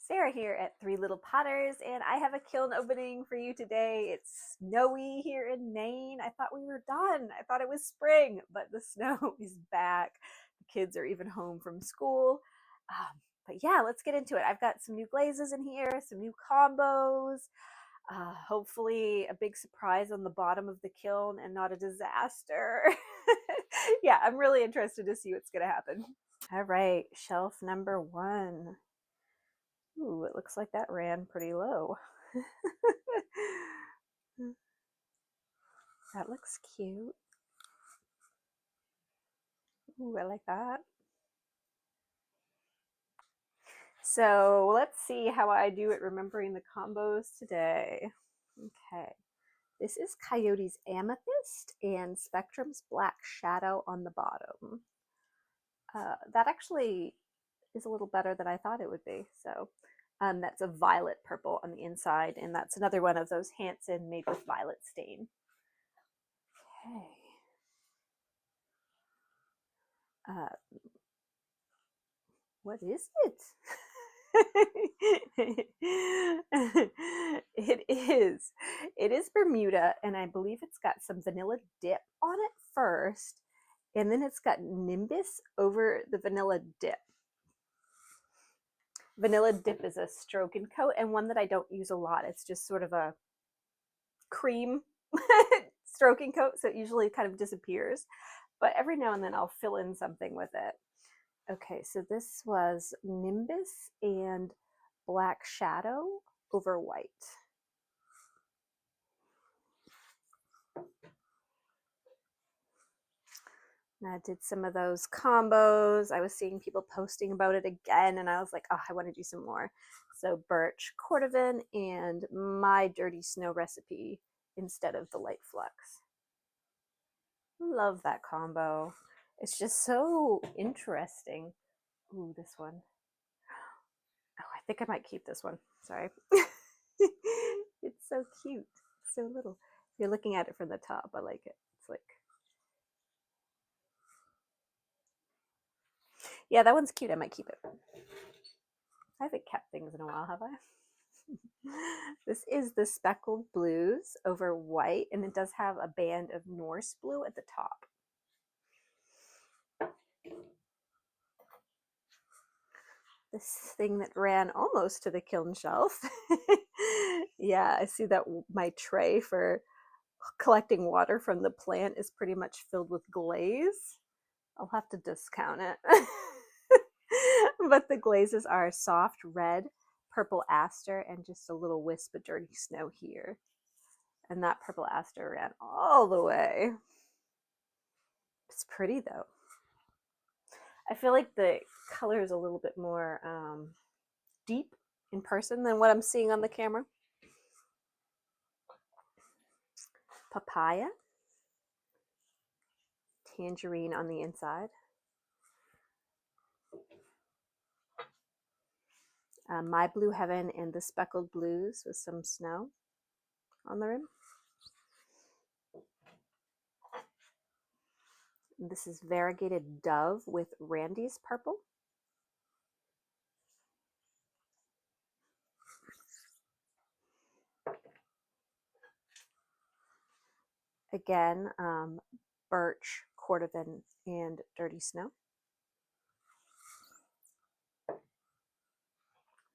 Sarah here at Three Little Potters, and I have a kiln opening for you today. It's snowy here in Maine. I thought we were done. I thought it was spring, but the snow is back. The kids are even home from school. But yeah, let's get into it. I've got some new glazes in here, some new combos, hopefully a big surprise on the bottom of the kiln and not a disaster. Yeah, I'm really interested to see what's going to happen. All right, shelf number one. Ooh, it looks like that ran pretty low. That looks cute. Ooh, I like that. So let's see how I do at remembering the combos today. Okay, this is Coyote's Amethyst and Spectrum's Black Shadow on the bottom. That actually is a little better than I thought it would be. So that's a violet purple on the inside, and that's another one of those Hansen made with violet stain. Okay. What is it? It is Bermuda, and I believe it's got some vanilla dip on it first, and then it's got Nimbus over the vanilla dip. Vanilla dip is a stroke and coat, and one that I don't use a lot. It's just sort of a cream stroking coat, so it usually kind of disappears. But every now and then I'll fill in something with it. Okay, so this was Nimbus and Black Shadow over white. And I did some of those combos. I was seeing people posting about it again, and I was like, oh, I want to do some more. So birch, cordovan, and my dirty snow recipe instead of the light flux. Love that combo. It's just so interesting. Ooh, this one. Oh, I think I might keep this one. Sorry. It's so cute. It's so little. If you're looking at it from the top, I like it. It's like, yeah, that one's cute. I might keep it. I haven't kept things in a while, have I? This is the Speckled Blues over white, and it does have a band of Norse blue at the top. This thing that ran almost to the kiln shelf. Yeah, I see that my tray for collecting water from the plant is pretty much filled with glaze. I'll have to discount it. But the glazes are soft red, purple aster, and just a little wisp of dirty snow here. And that purple aster ran all the way. It's pretty though. I feel like the color is a little bit more deep in person than what I'm seeing on the camera. Papaya, tangerine on the inside. My Blue Heaven and the Speckled Blues with some snow on the rim. This is Variegated Dove with Randy's Purple. Again, birch, cordovan, and dirty snow.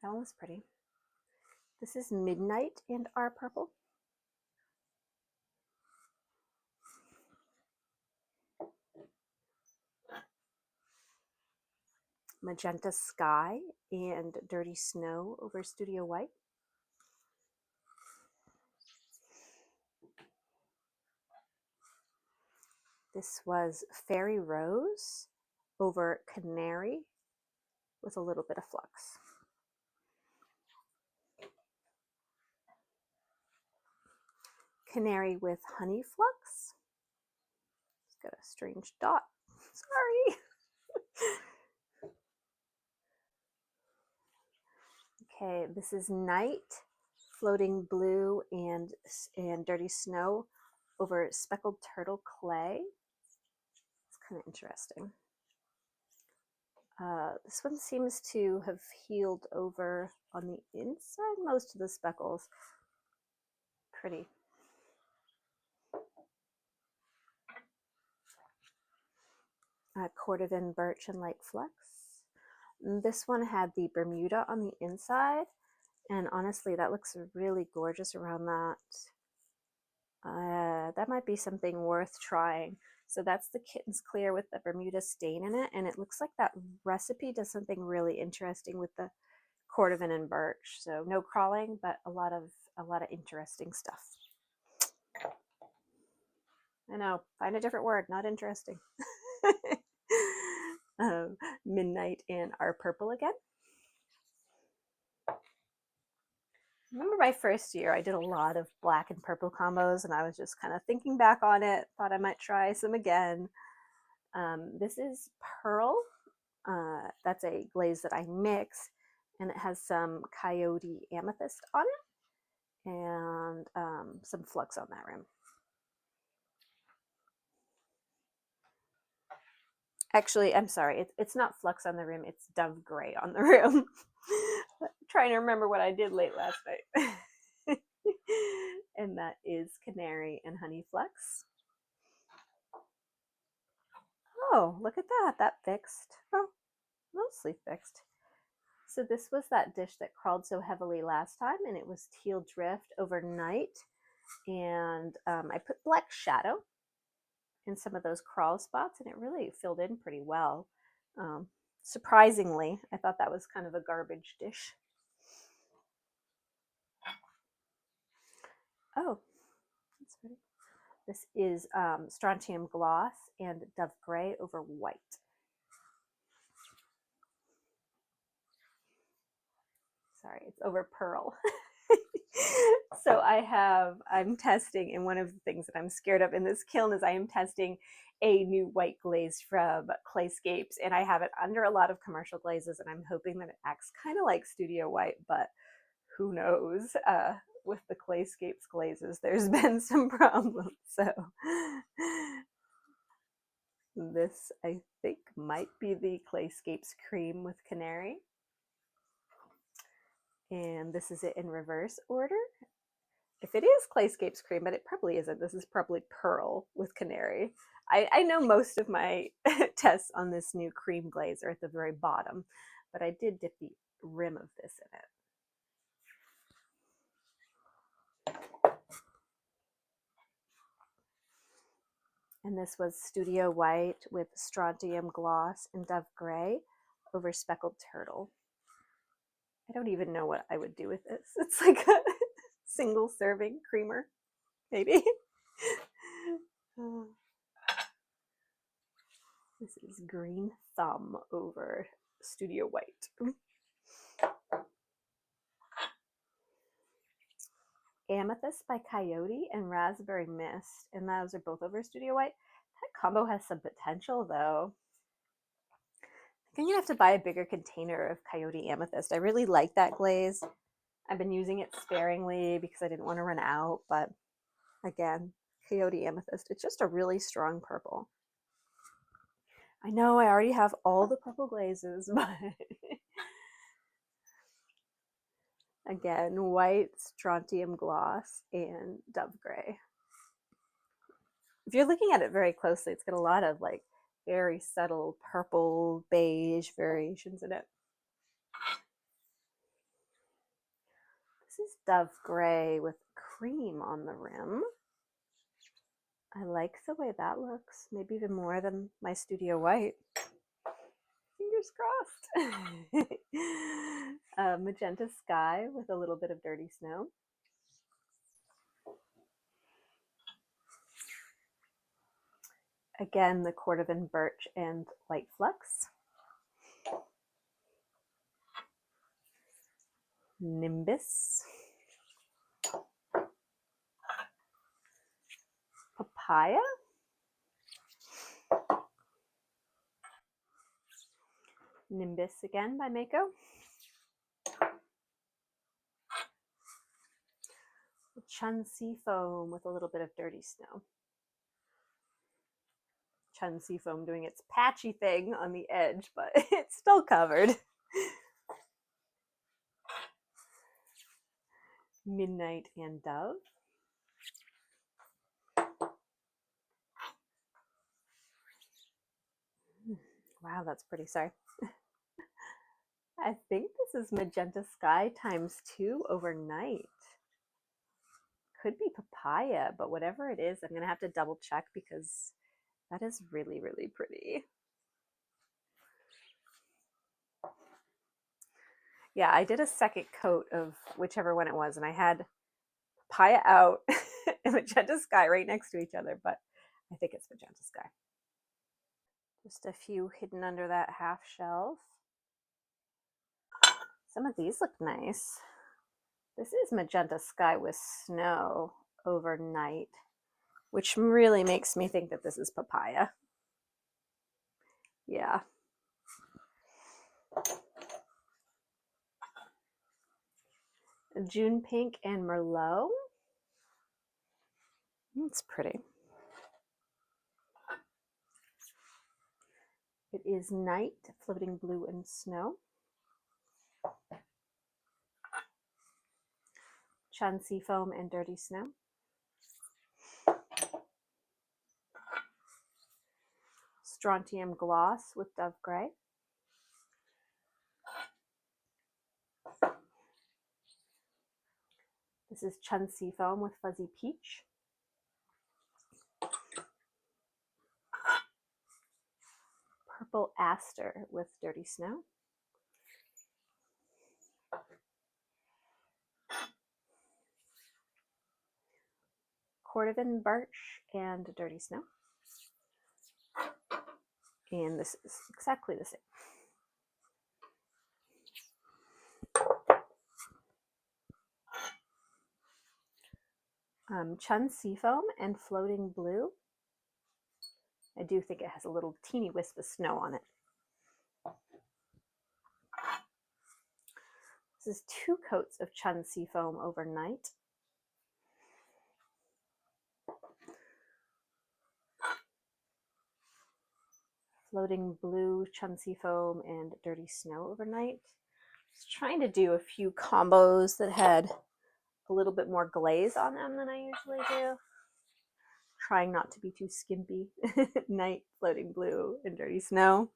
That one was pretty. This is Midnight and our Purple. Magenta Sky and Dirty Snow over Studio White. This was Fairy Rose over Canary with a little bit of flux. Canary with Honey Flux. It's got a strange dot. Sorry. Okay, this is Night, Floating Blue and Dirty Snow over Speckled Turtle Clay. It's kind of interesting. This one seems to have healed over on the inside, most of the speckles. Pretty. Cordovan birch and light flux. This one had the Bermuda on the inside, and honestly, that looks really gorgeous around that. That might be something worth trying. So that's the Kitten's Clear with the Bermuda stain in it, and it looks like that recipe does something really interesting with the cordovan and birch. So no crawling, but a lot of interesting stuff. I know, find a different word, not interesting. Midnight and Our Purple again. Remember my first year, I did a lot of black and purple combos, and I was just kind of thinking back on it, thought I might try some again. This is Pearl. That's a glaze that I mix, and it has some Coyote Amethyst on it, and some flux on that rim. Actually, I'm sorry, it's not flux on the rim, it's Dove Gray on the rim. Trying to remember what I did late last night. And that is Canary and Honey Flux. Oh, look at that, that fixed. Oh, mostly fixed. So this was that dish that crawled so heavily last time, and it was Teal Drift overnight. And I put Black Shadow in some of those crawl spots, and it really filled in pretty well. Surprisingly, I thought that was kind of a garbage dish. Oh, that's pretty. This is Strontium Gloss and Dove Gray over white. Sorry, it's over Pearl. So I'm testing, and one of the things that I'm scared of in this kiln is I am testing a new white glaze from Clayscapes, and I have it under a lot of commercial glazes, and I'm hoping that it acts kind of like Studio White, but who knows? With the Clayscapes glazes, there's been some problems. So this, I think, might be the Clayscapes Cream with Canary. And this is it in reverse order. If it is Clayscapes Cream, but it probably isn't. This is probably Pearl with Canary. I know most of my tests on this new cream glaze are at the very bottom, but I did dip the rim of this in it. And this was Studio White with Strontium Gloss and Dove Gray over Speckled Turtle. I don't even know what I would do with this. It's like a single serving creamer, maybe. This is Green Thumb over Studio White. Amethyst by Coyote and Raspberry Mist, and those are both over Studio White. That combo has some potential, though. I think I'm gonna have to buy a bigger container of Coyote Amethyst. I really like that glaze. I've been using it sparingly because I didn't want to run out, but again, Coyote Amethyst, it's just a really strong purple. I know I already have all the purple glazes, but again, white, Strontium Gloss, and Dove Gray. If you're looking at it very closely, it's got a lot of like very subtle purple, beige variations in it. This is Dove Gray with cream on the rim. I like the way that looks, maybe even more than my Studio White. Fingers crossed. Magenta Sky with a little bit of Dirty Snow. Again, the Cordovan Birch and Light Flux. Nimbus. Papaya. Nimbus again by Mako. Chun Sea Foam with a little bit of Dirty Snow. Chun Seafoam doing its patchy thing on the edge, but it's still covered. Midnight and Dove. Wow, that's pretty. Sorry. I think this is Magenta Sky times 2 overnight. Could be papaya, but whatever it is, I'm going to have to double check because that is really, really pretty. Yeah, I did a second coat of whichever one it was, and I had papaya out and Magenta Sky right next to each other, but I think it's Magenta Sky. Just a few hidden under that half shelf. Some of these look nice. This is Magenta Sky with snow overnight, which really makes me think that this is papaya. Yeah. June Pink and Merlot. It's pretty. It is Night, Floating Blue and Snow. Chun Seafoam and Dirty Snow. Strontium Gloss with Dove Gray. This is Chun Seafoam with Fuzzy Peach. Purple Aster with Dirty Snow. Cordovan Birch and Dirty Snow. And this is exactly the same. Chun Seafoam and Floating Blue. I do think it has a little teeny wisp of snow on it. This is 2 coats of Chun Seafoam overnight. Floating Blue, Chun Seafoam, and Dirty Snow overnight. I was trying to do a few combos that had a little bit more glaze on them than I usually do. Trying not to be too skimpy. Night, Floating Blue, and Dirty Snow.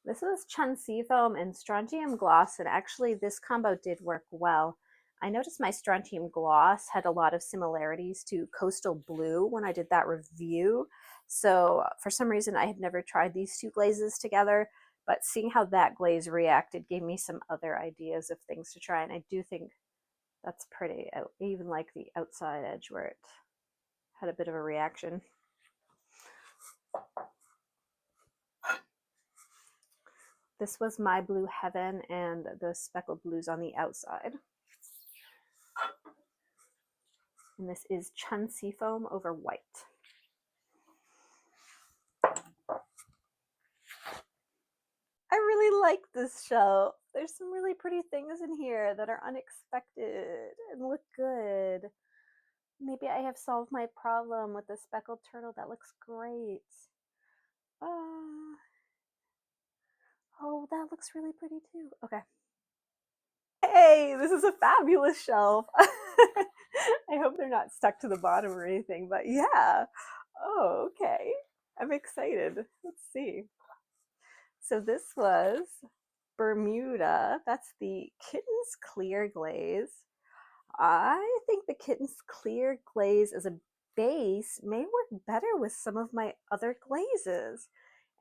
This was Chun Seafoam and Strontium Gloss, and actually this combo did work well. I noticed my Strontium Gloss had a lot of similarities to Coastal Blue when I did that review. So for some reason I had never tried these 2 glazes together, but seeing how that glaze reacted gave me some other ideas of things to try, and I do think that's pretty. I even like the outside edge where it had a bit of a reaction. This was My Blue Heaven and the speckled blues on the outside. And this is Chun Seafoam over white. I really like this shelf. There's some really pretty things in here that are unexpected and look good. Maybe I have solved my problem with the speckled turtle. That looks great. Oh, that looks really pretty too. Okay. Hey, this is a fabulous shelf. I hope they're not stuck to the bottom or anything, but yeah. Oh, okay. I'm excited. Let's see. So this was Bermuda. That's the Kitten's Clear Glaze. I think the Kitten's Clear Glaze as a base may work better with some of my other glazes.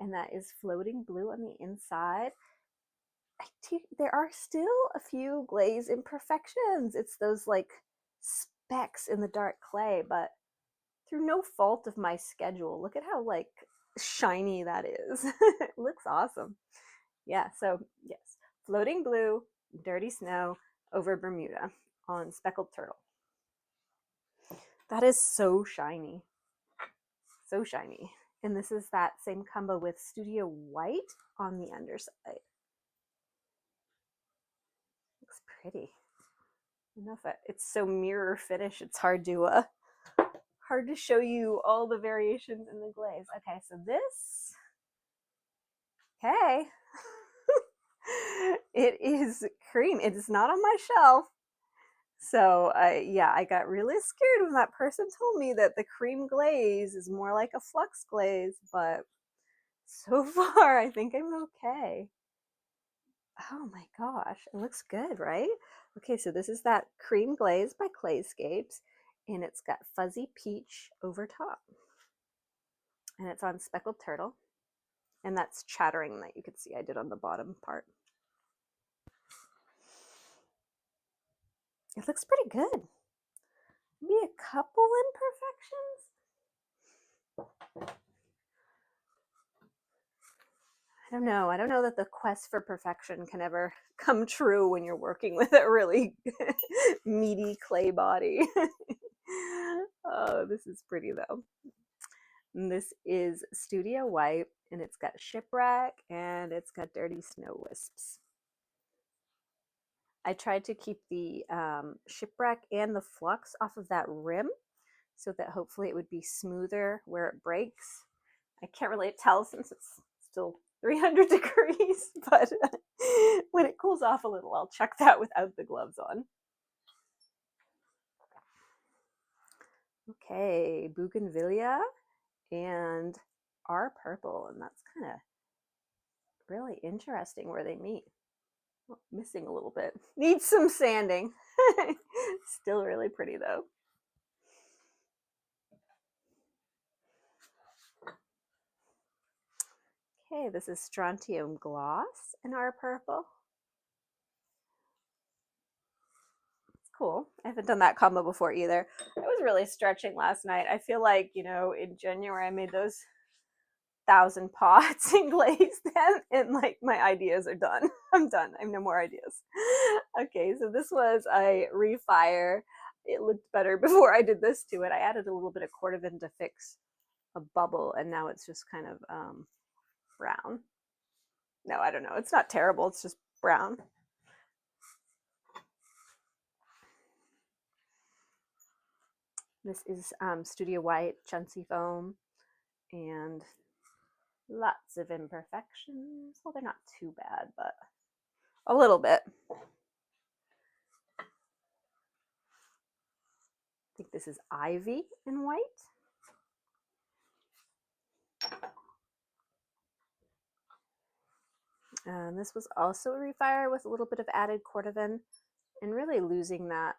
And that is Floating Blue on the inside. There are still a few glaze imperfections. It's those like specks in the dark clay, but through no fault of my schedule, look at how like shiny that is. It looks awesome. Yeah, so yes, Floating Blue, Dirty Snow over Bermuda on Speckled Turtle. That is so shiny. So shiny. And this is that same combo with Studio White on the underside. Looks pretty. Enough. It's so mirror finish. It's hard to hard to show you all the variations in the glaze. Okay, so this, okay. It is cream. It is not on my shelf. So yeah, I got really scared when that person told me that the cream glaze is more like a flux glaze, but so far I think I'm okay. Oh my gosh, it looks good, right? Okay, so this is that cream glaze by Clayscapes, and it's got fuzzy peach over top. And it's on speckled turtle. And that's chattering that you could see I did on the bottom part. It looks pretty good. Maybe a couple imperfections. I don't know. I don't know that the quest for perfection can ever come true when you're working with a really meaty clay body. Oh, this is pretty though. And this is Studio White, and it's got shipwreck and it's got dirty snow wisps. I tried to keep the shipwreck and the flux off of that rim so that hopefully it would be smoother where it breaks. I can't really tell since it's still 300 degrees, but when it cools off a little, I'll check that without the gloves on. Okay, Bougainvillea and our purple, and that's kind of really interesting where they meet. Oh, missing a little bit. Needs some sanding. Still really pretty though. Okay, this is Strontium Gloss in our purple. It's cool. I haven't done that combo before either. I was really stretching last night. I feel like, you know, in January I made those 1,000 pots and glazed them, and like my ideas are done. I'm done. I have no more ideas. Okay, so this was a refire. It looked better before I did this to it. I added a little bit of cordovan to fix a bubble, and now it's just kind of brown. No, I don't know. It's not terrible. It's just brown. This is Studio White Chuncy Foam, and lots of imperfections. Well, they're not too bad, but a little bit. I think this is Ivy in white. And this was also a refire with a little bit of added cordovan and really losing that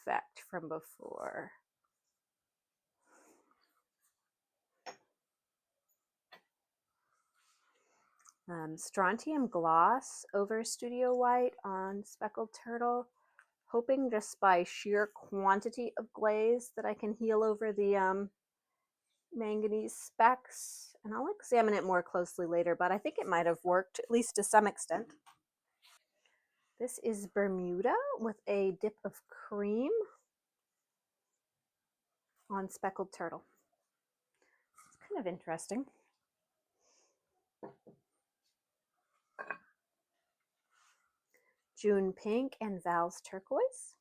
effect from before. Strontium Gloss over Studio White on Speckled Turtle, hoping just by sheer quantity of glaze that I can heal over the manganese specks. And I'll examine it more closely later, but I think it might have worked, at least to some extent. This is Bermuda with a dip of cream on Speckled Turtle. It's kind of interesting. June Pink and Val's Turquoise.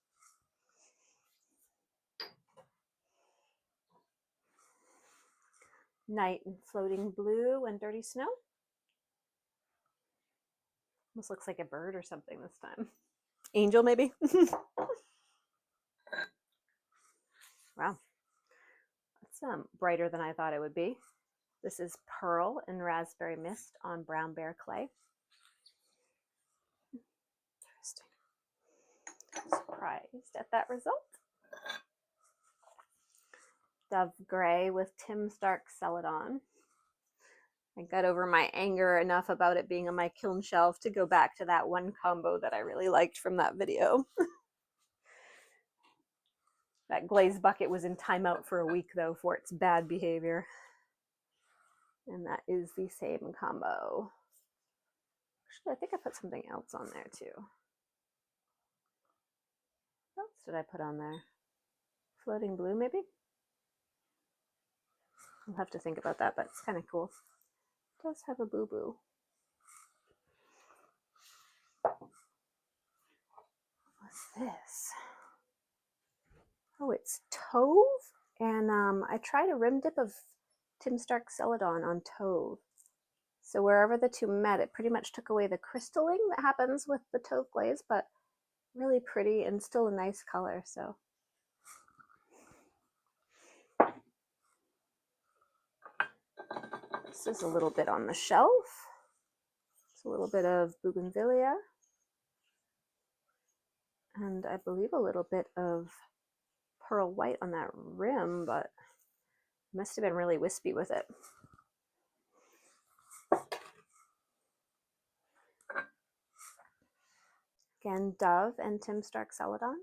Night and Floating Blue and Dirty Snow. Almost looks like a bird or something this time. Angel, maybe? Wow. That's brighter than I thought it would be. This is Pearl and Raspberry Mist on Brown Bear Clay. Interesting. Surprised at that result. Dove Gray with Tim's Dark Celadon. I got over my anger enough about it being on my kiln shelf to go back to that one combo that I really liked from that video. That glaze bucket was in timeout for a week though for its bad behavior. And that is the same combo. Actually, I think I put something else on there too. What else did I put on there? Floating Blue, maybe? I'll have to think about that, but it's kind of cool. It does have a boo-boo. What's this? Oh, it's Tove And I tried a rim dip of Tim Stark Celadon on Tauve. So wherever the two met, it pretty much took away the crystalling that happens with the Tauve glaze, but really pretty and still a nice color. So this is a little bit on the shelf. It's a little bit of bougainvillea. And I believe a little bit of pearl white on that rim, but must have been really wispy with it. Again, Dove and Tim Stark Celadon.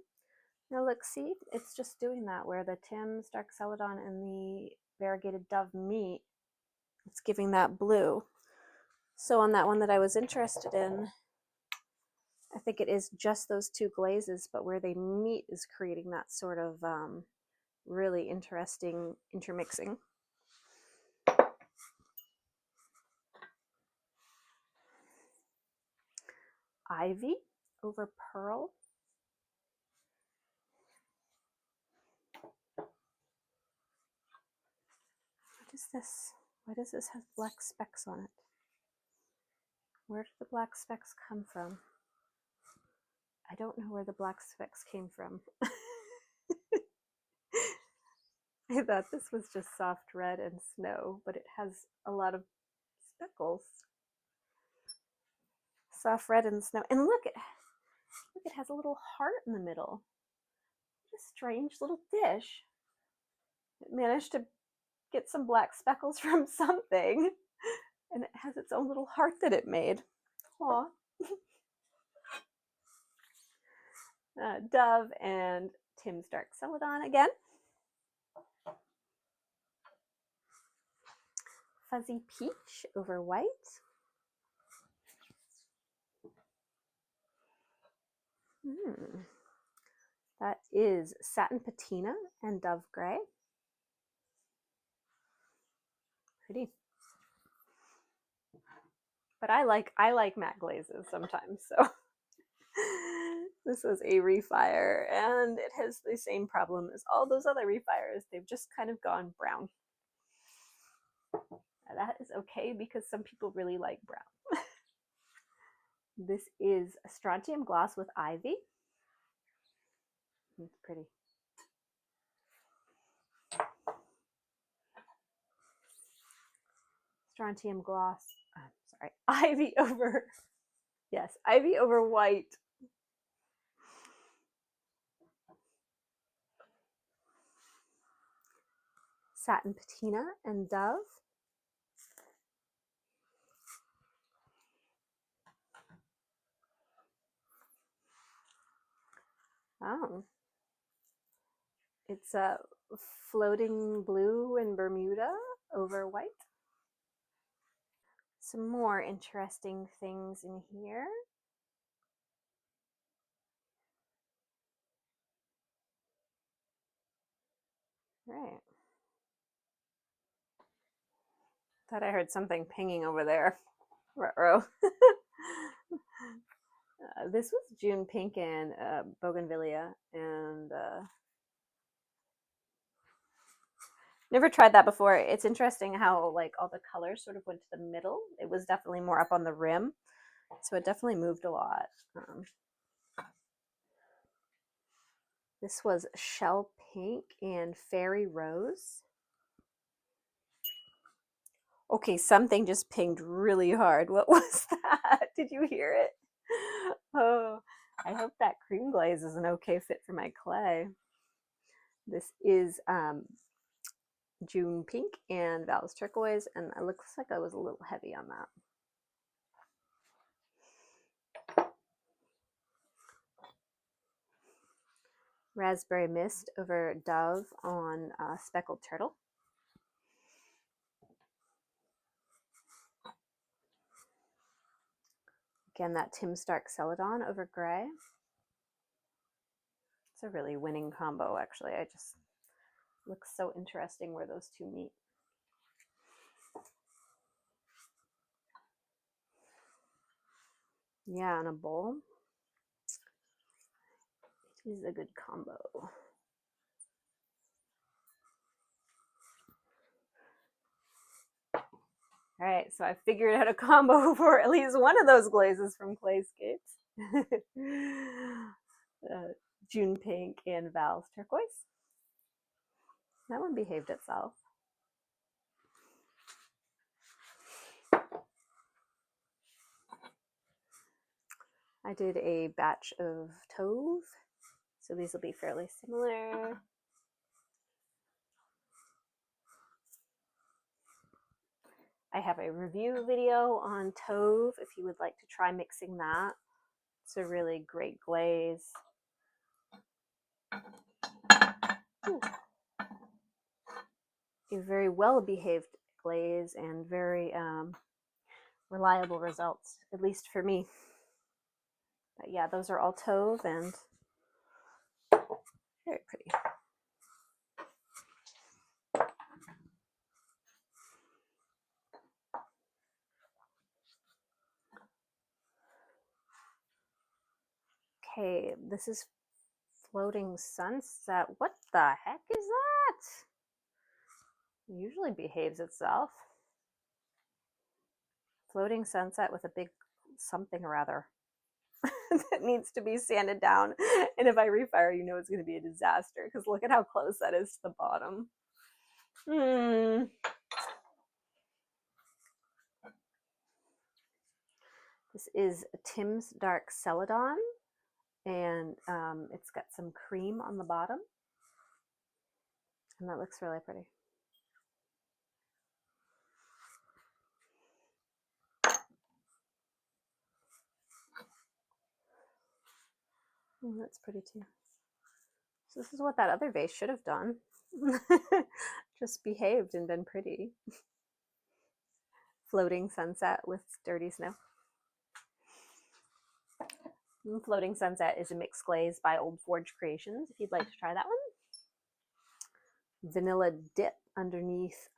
Now look, see, it's just doing that where the Tim Stark Celadon and the variegated Dove meet. It's giving that blue. So on that one that I was interested in, I think it is just those two glazes, but where they meet is creating that sort of really interesting intermixing. Ivy over pearl. What is this? Why does this have black specks on it? Where did the black specks come from? I don't know where the black specks came from. I thought this was just soft red and snow, but it has a lot of speckles. Soft red and snow. And look, it has a little heart in the middle. What a strange little dish. It managed to get some black speckles from something, and it has its own little heart that it made. Aw. Dove and Tim Stark Celadon again. Fuzzy peach over white. That is satin patina and dove gray. Pretty. But I like matte glazes sometimes, so this was a refire, and it has the same problem as all those other refires. They've just kind of gone brown. Now that is okay because some people really like brown. This is a strontium gloss with ivy. It's pretty. Strontium gloss. Sorry, ivy over. Yes, ivy over white. Satin patina and dove. Oh, it's a floating blue and Bermuda over white. Some more interesting things in here. Right. Thought I heard something pinging over there. Ruh-roh. This was June pink and bougainvillea, and never tried that before. It's interesting how like all the colors sort of went to the middle. It was definitely more up on the rim, so it definitely moved a lot. This was shell pink and fairy rose. Okay, something just pinged really hard. What was that? Did you hear it? Oh, I hope that cream glaze is an okay fit for my clay. This is June pink and Val's turquoise, and it looks like I was a little heavy on that. Raspberry mist over dove on speckled turtle. Again, that Tim Stark Celadon over gray. It's a really winning combo, actually. I just looks so interesting where those two meet. Yeah, on a bowl. It is a good combo. All right, so I figured out a combo for at least one of those glazes from Clayscapes. June Pink and Val's Turquoise. That one behaved itself. I did a batch of Tauve, so these will be fairly similar. I have a review video on Tauve if you would like to try mixing that. It's a really great glaze. Ooh. A very well behaved glaze and very reliable results, at least for me. But yeah, those are all Tauve and very pretty. Okay, this is Floating Sunset. What the heck is that? It usually behaves itself. Floating Sunset with a big something or other that needs to be sanded down. And if I refire, you know it's going to be a disaster because look at how close that is to the bottom. This is Tim's Dark Celadon, and it's got some cream on the bottom. And that looks really pretty. That's pretty too. So this is what that other vase should have done. Just behaved and been pretty. Floating Sunset with Dirty Snow. Floating Sunset is a mixed glaze by Old Forge Creations, if you'd like to try that one. Vanilla Dip underneath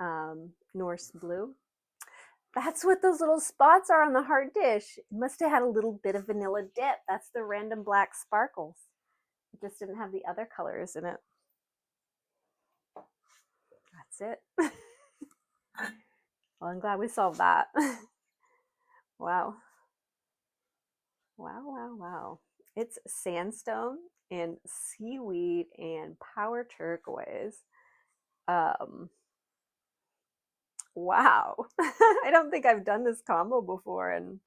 Norse Blue. That's what those little spots are on the hard dish. It must have had a little bit of vanilla dip. That's the random black sparkles. It just didn't have the other colors in it. That's it. Well, I'm glad we solved that. Wow. Wow, wow, wow. It's sandstone and seaweed and power turquoise. Wow. I don't think I've done this combo before, and I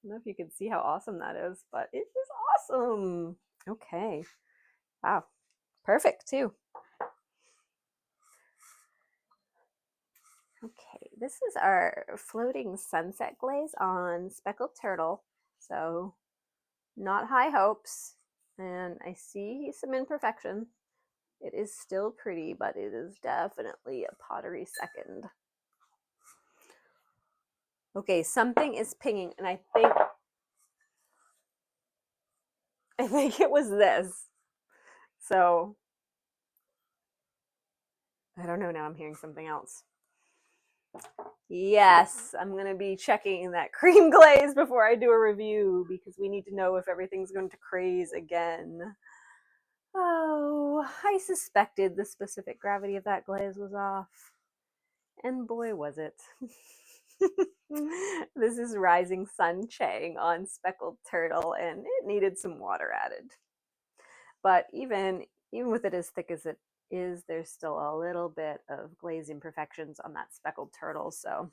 don't know if you can see how awesome that is, but it is awesome. Okay. Wow. Perfect too. Okay, this is our Floating Sunset glaze on Speckled Turtle. So not high hopes, and I see some imperfection. It is still pretty, but it is definitely a pottery second. Okay, something is pinging, and I think it was this. So I don't know, now I'm hearing something else. Yes, I'm going to be checking that cream glaze before I do a review because we need to know if everything's going to craze again. Oh, I suspected the specific gravity of that glaze was off. And boy, was it. This is Rising Sun Chang on Speckled Turtle, and it needed some water added. But even with it as thick as it is, there's still a little bit of glaze imperfections on that Speckled Turtle, so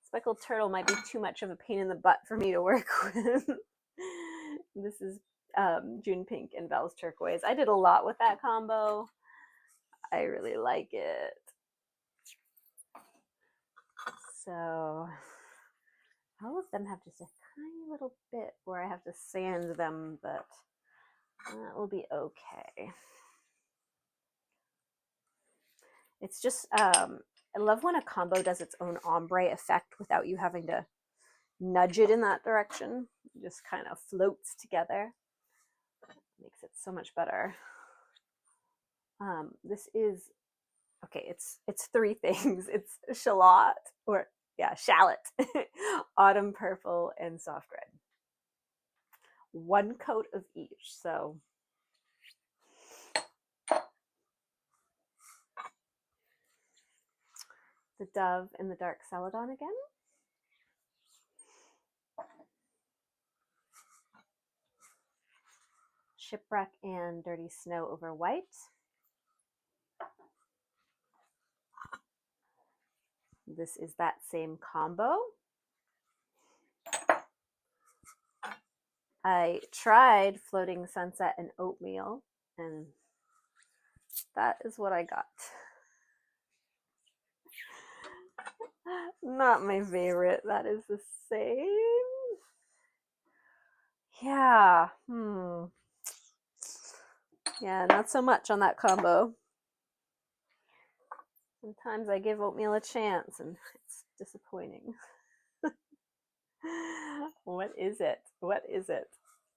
Speckled Turtle might be too much of a pain in the butt for me to work with. This is June Pink and Val's Turquoise. I did a lot with that combo. I really like it. So all of them have just a tiny little bit where I have to sand them, but that will be okay. It's just, I love when a combo does its own ombre effect without you having to nudge it in that direction. It just kind of floats together. Makes it so much better. This is, okay, it's three things. It's shallot, shallot, autumn purple, and soft red. One coat of each, so the Dove and the dark celadon again. Shipwreck and Dirty Snow over white. This is that same combo. I tried Floating Sunset and Oatmeal, and that is what I got. Not my favorite. That is the same. Yeah. Yeah, not so much on that combo. Sometimes I give oatmeal a chance and it's disappointing. What is it? What is it?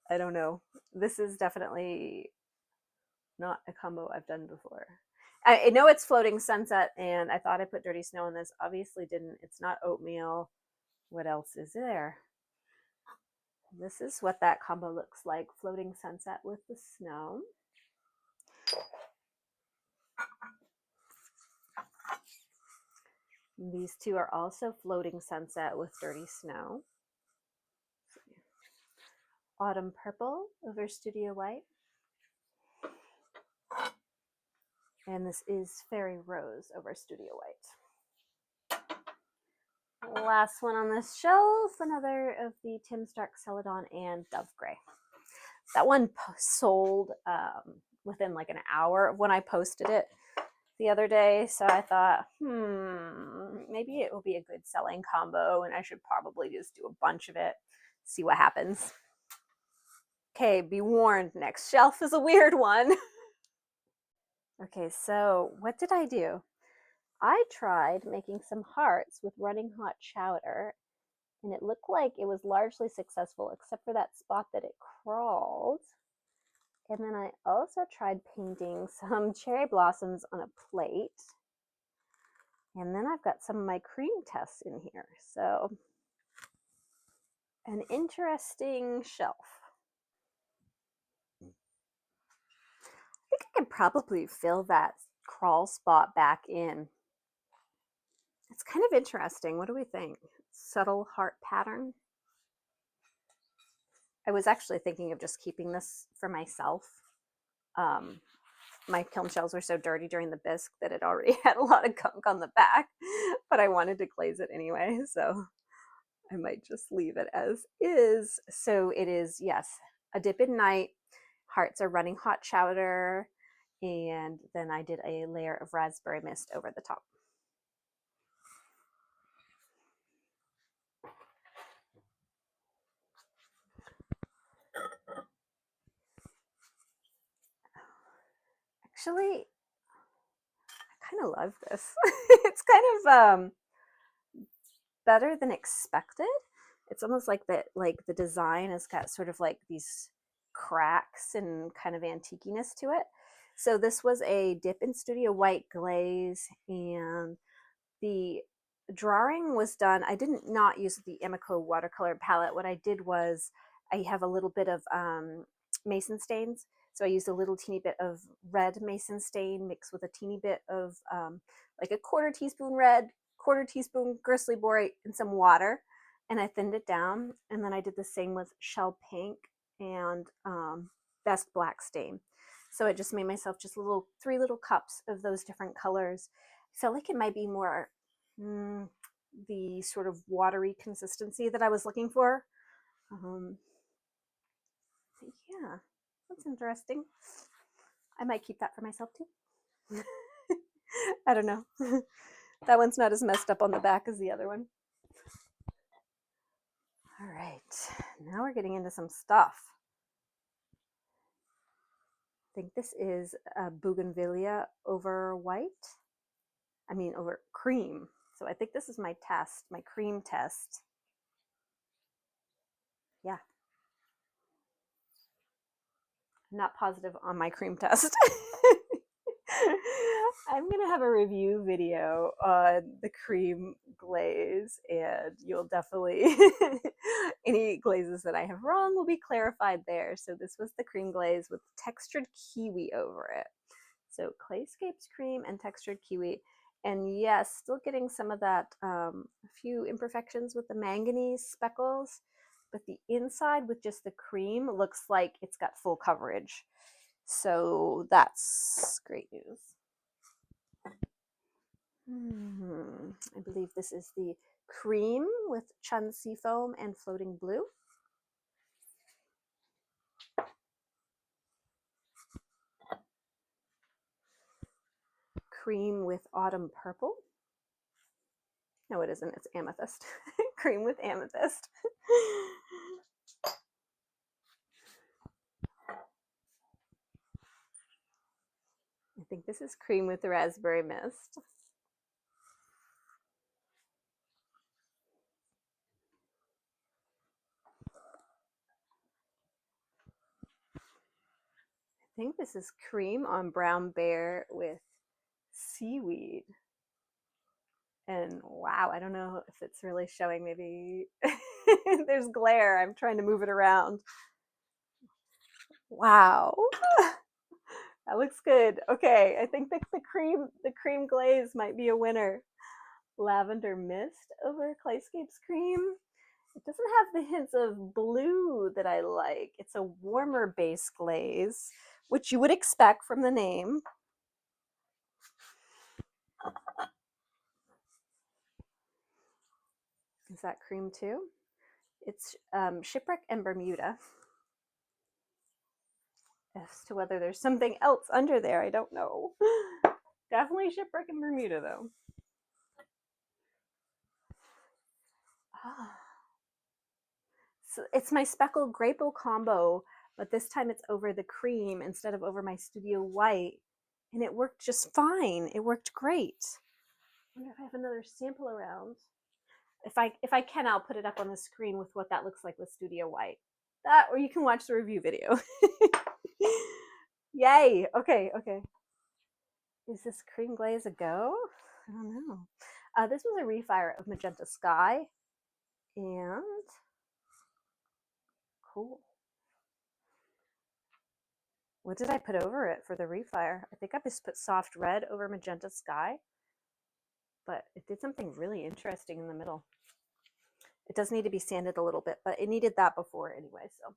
I don't know. This is definitely not a combo I've done before. I know it's Floating Sunset, and I thought I put Dirty Snow in this. Obviously didn't. It's not oatmeal. What else is there? This is what that combo looks like. Floating Sunset with the snow. These two are also Floating Sunset with Dirty Snow. Autumn Purple over Studio White. And this is Fairy Rose over Studio White. Last one on this shelf, another of the Tim's Dark Celadon and Dove Gray. That one sold within like an hour of when I posted it the other day, so I thought, maybe it will be a good selling combo, and I should probably just do a bunch of it, see what happens. Okay, be warned, next shelf is a weird one. Okay, so what did I do? I tried making some hearts with running hot chowder, and it looked like it was largely successful, except for that spot that it crawled. And then I also tried painting some cherry blossoms on a plate. And then I've got some of my cream tests in here. So an interesting shelf. I think I can probably fill that crawl spot back in. It's kind of interesting. What do we think? Subtle heart pattern. I was actually thinking of just keeping this for myself. My kiln shells were so dirty during the bisque that it already had a lot of gunk on the back, but I wanted to glaze it anyway, so I might just leave it as is. So it is, yes, a dip in night. Hearts are running hot chowder, and then I did a layer of raspberry mist over the top. Actually, I kind of love this. It's kind of better than expected. It's almost like the design has got sort of like these cracks and kind of antiqueness to it. So this was a dip in Studio White glaze, and the drawing was done. I didn't not use the Emiko watercolor palette. What I did was I have a little bit of mason stains. So I used a little teeny bit of red mason stain mixed with a teeny bit of like a quarter teaspoon red, quarter teaspoon gristly borate, and some water. And I thinned it down. And then I did the same with shell pink and best black stain. So I just made myself just three little cups of those different colors. I felt like it might be more the sort of watery consistency that I was looking for. Yeah, that's interesting. I might keep that for myself too. I don't know. That one's not as messed up on the back as the other one. All right, now we're getting into some stuff. I think this is a bougainvillea over white. I mean, over cream. So I think this is my test, my cream test. Yeah. I'm not positive on my cream test. I'm gonna have a review video on the cream glaze, and you'll definitely any glazes that I have wrong will be clarified there. So this was the cream glaze with textured kiwi over it. So Clayscapes cream and textured kiwi, And yes, still getting some of that, a few imperfections with the manganese speckles, but the inside with just the cream looks like it's got full coverage. So that's great news. I believe this is the cream with Chun Seafoam and Floating Blue. Cream with Autumn Purple. No, it isn't. It's Amethyst. Cream with Amethyst. I think this is Cream with Raspberry Mist. I think this is Cream on Brown Bear with Seaweed. And wow, I don't know if it's really showing. Maybe there's glare. I'm trying to move it around. Wow. That looks good. Okay, I think the cream glaze might be a winner. Lavender Mist over Clayscapes Cream. It doesn't have the hints of blue that I like. It's a warmer base glaze, which you would expect from the name. Is that cream too? It's Shipwreck and Bermuda. As to whether there's something else under there, I don't know. Definitely Shipwreck and Bermuda though. So it's my speckled Grapo combo, but this time it's over the cream instead of over my Studio White. And it worked just fine. It worked great. I wonder if I have another sample around. If I can, I'll put it up on the screen with what that looks like with Studio White. That, or you can watch the review video. Yay! Okay. Is this cream glaze a go? I don't know. This was a refire of Magenta Sky, and cool. What did I put over it for the refire? I think I just put Soft Red over Magenta Sky, but it did something really interesting in the middle. It does need to be sanded a little bit, but it needed that before anyway, so.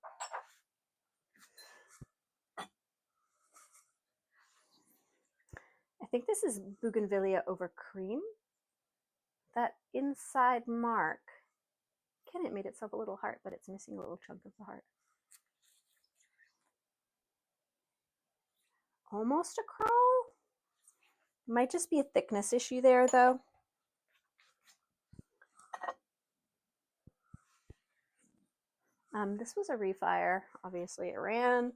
I think this is Bougainvillea over Cream. That inside mark, again, it made itself a little heart, but it's missing a little chunk of the heart. Almost a crawl. Might just be a thickness issue there, though. This was a refire. Obviously, it ran.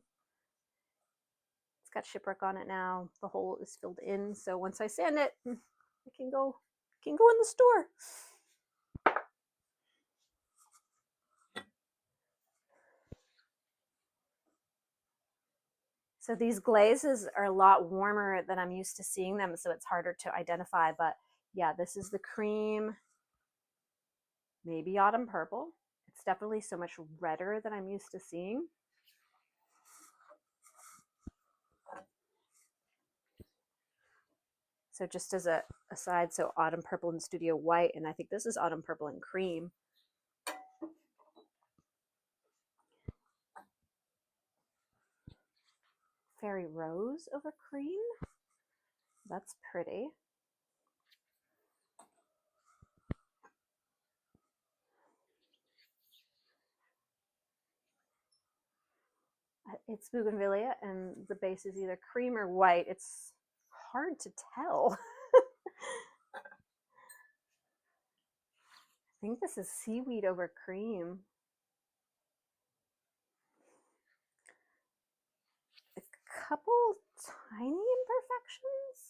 It's got shipwreck on it now. The hole is filled in, so once I sand it, it can go in the store. So these glazes are a lot warmer than I'm used to seeing them, so it's harder to identify. But yeah, this is the cream, maybe autumn purple. It's definitely so much redder than I'm used to seeing. So just as a aside, so autumn purple and Studio White, and I think this is autumn purple and cream. Fairy Rose over cream. That's pretty. It's Bougainvillea, and the base is either cream or white. It's hard to tell. I think this is Seaweed over cream. A couple tiny imperfections.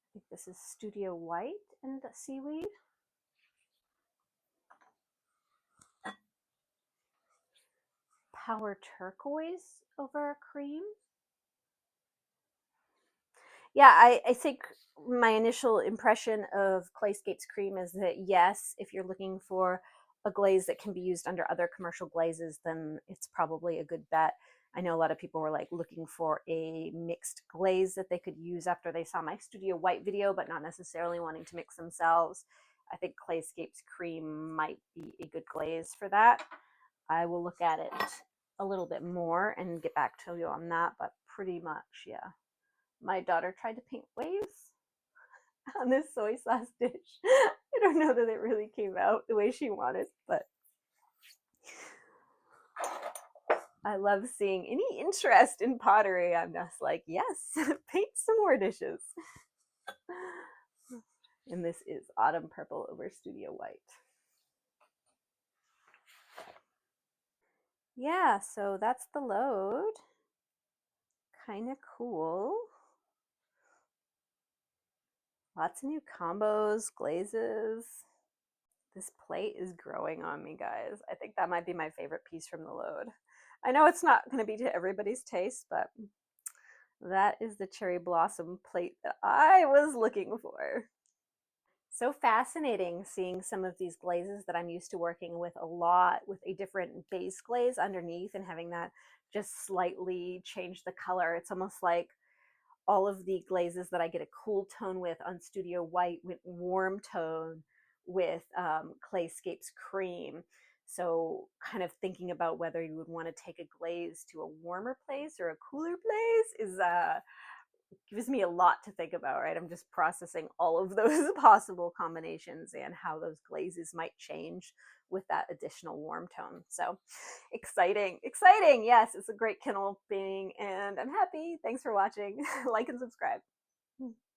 I think this is Studio White and Seaweed. Power Turquoise over cream. Yeah, I think my initial impression of Clayscapes Cream is that yes, if you're looking for a glaze that can be used under other commercial glazes, then it's probably a good bet. I know a lot of people were like looking for a mixed glaze that they could use after they saw my Studio White video, but not necessarily wanting to mix themselves. I think Clayscapes Cream might be a good glaze for that. I will look at it a little bit more and get back to you on that, but pretty much, yeah. My daughter tried to paint waves on this soy sauce dish. I don't know that it really came out the way she wanted, but I love seeing any interest in pottery. I'm just like, yes, paint some more dishes. And this is Autumn Purple over Studio White. Yeah, so that's the load. Kind of cool. Lots of new combos, glazes. This plate is growing on me, guys. I think that might be my favorite piece from the load. I know it's not going to be to everybody's taste, but that is the cherry blossom plate that I was looking for. So fascinating seeing some of these glazes that I'm used to working with a lot, with a different base glaze underneath and having that just slightly change the color. It's almost like all of the glazes that I get a cool tone with on Studio White went warm tone with Clayscapes Cream. So kind of thinking about whether you would want to take a glaze to a warmer place or a cooler place is gives me a lot to think about, right? I'm just processing all of those possible combinations and how those glazes might change with that additional warm tone. So exciting, exciting. Yes, it's a great Kiln Opening and I'm happy. Thanks for watching. Like and subscribe.